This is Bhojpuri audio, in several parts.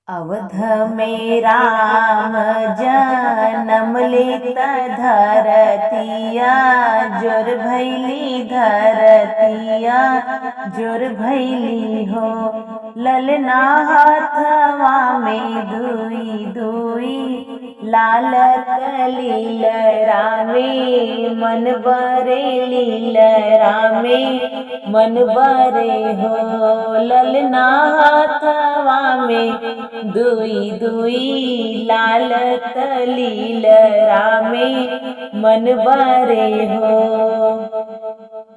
अवध में राम जनम लेत धरतिया जोर भैली धरतिया जोर भैली हो। ललना हाथवा में दुई दुई लाल तलील रामे मन बरे लील रामे मन बरे हो। ललना हाथवा में दुई दुई लाल तलील रामे मन बरे हो।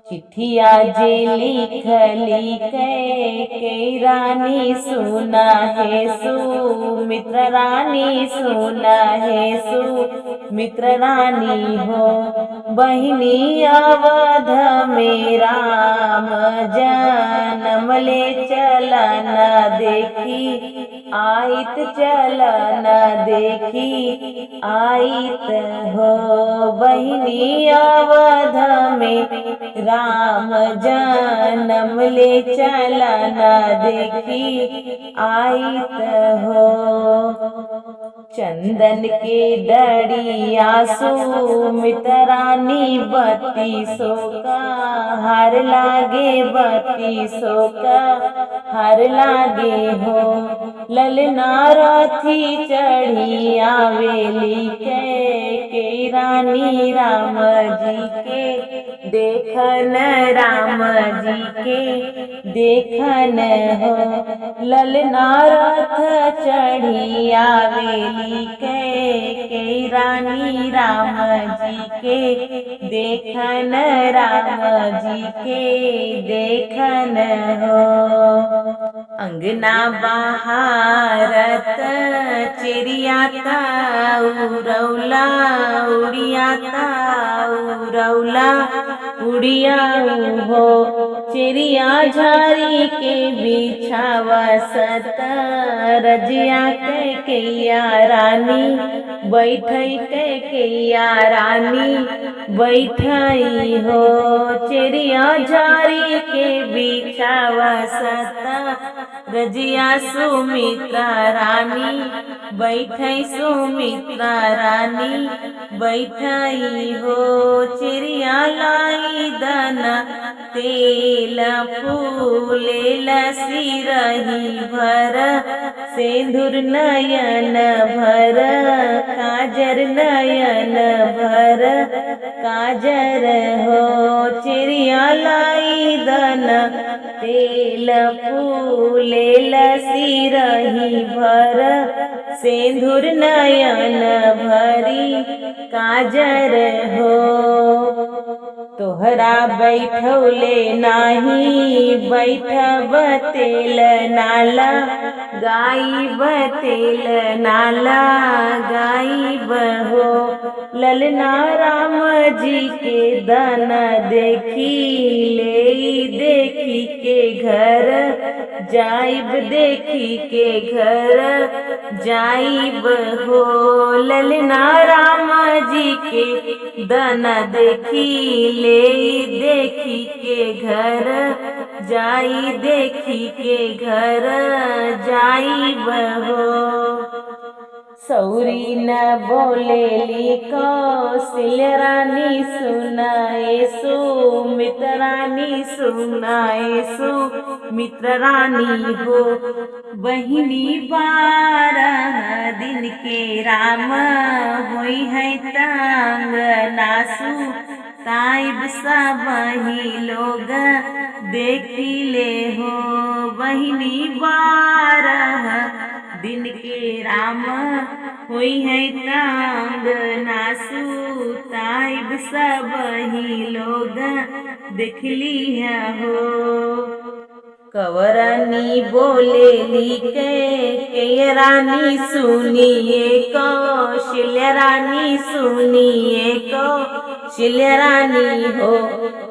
चिट्ठिया जे लिखली के रानी सुना है सु मित्र रानी सुना है सु मित्र रानी हो। बहिनी अवध में राम जनम ले चलन देखी आइत चलन देखी आइत हो। बहिनी अवध में राम जनम ले चलन देखी आइत हो। चंदन के डड़िया सुमित रानी बत्तीसों का हार लागे बत्तीसों का हार लागे हो। ललना रथी चढ़ी आवेली के रानी राम जी के देखन राम जी के देखन हो। ललना रथ चढ़ी आवेली के रानी राम जी के देखन राम जी के देखन हो। अंगना बहारत चिड़ियाता उड़ौला उड़ियाता उड़ौला उड़िया हो। चिड़िया झारी के बिछावा सत रजिया के कैया रानी बैठई के कैया रानी बैठई हो। चिड़िया झारी के बिछावा सत रजिया सुमित्रा रानी बैठई सुमित्रा रानी बैठई हो। चिड़िया लाई दाना तेल फूले सिरही भर सिंदूर नयन भर काजर नयन भर काजर हो। चिड़िया लाई दाना तेल फूले सिरही भर सिंदूर नयन भरी काजर हो। तोहरा बैठौले नाही बैठब तेल नाला गायब तेल नाला गायब हो। ललना राम जी के दाना देखी ले देखी के घर जाइब देखी के घर जाइब हो। ललना राम जी के दाना देखी ले देखी के घर जाई देखी के घर जाइब हो। सौरी न बोलेली कौशल रानी सुनाए सु मित्र रानी सुनाए सु मित्र रानी हो। बहिनी 12 दिन के राम होई है तंग नासु ताइब सब ही लोग देखी ले हो। बहिनी 12 दिन के राम होई है तंग नासु ताइब सब ही लोग देखली है हो। कवरनी बोलेली के रानी सुनिए कौशल रानी सुनिए कौशल रानी हो।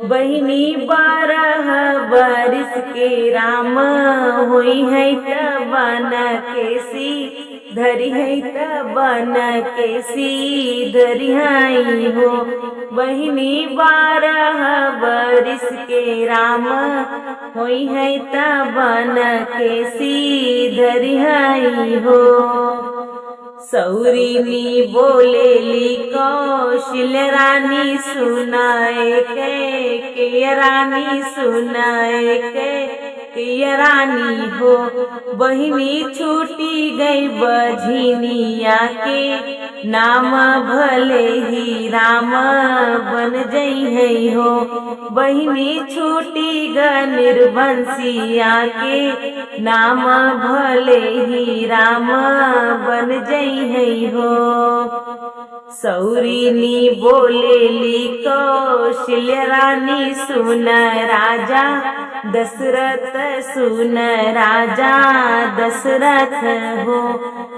बहिनी 12 बरिस के राम होई है तबन केसी धरी है तबन केसी धरी हो। बहिनी 12 बरिस के राम होई है बन के सीधरिहाई हो। सौरीनी बोलेली कौशल्य रानी सुनाए के रानी सुनाए के रानी हो। बहिनी छूटी गई बझिनिया के नाम भले ही राम बन जई है हो। बहिनी छूटी गई निर्बंसिया के नाम भले ही राम बन जई है हो। सौरीनी बोलेली कौशल्य रानी सुन राजा दशरथ सुन राजा दशरथ हो।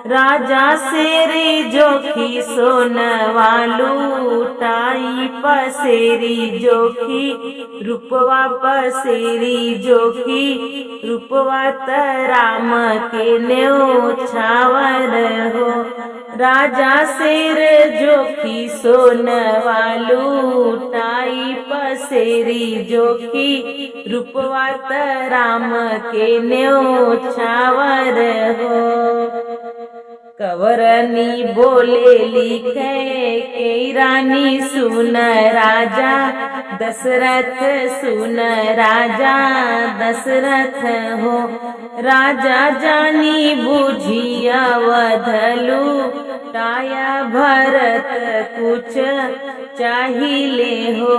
राजा शेरी जोखी सोनवालू टाई पसेरी जोखी रूपवा पसेरी जोखी रूपवा राम के न्योछावर हो। राजा शेर जोखी सोनवालू टाई पसेरी जोखी रूपवा राम के न्योछावर हो। कवरनी बोलेली के रानी सुन राजा दशरथ सुन राजा दशरथ हो। राजा जानी बुझिया वधलू टाया भरत कुछ चाहिले हो।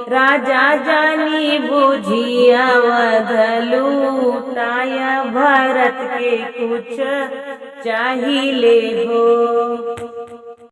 राजा जानी बुझिया वधलू टाया भरत के कुछ चाहिले हो।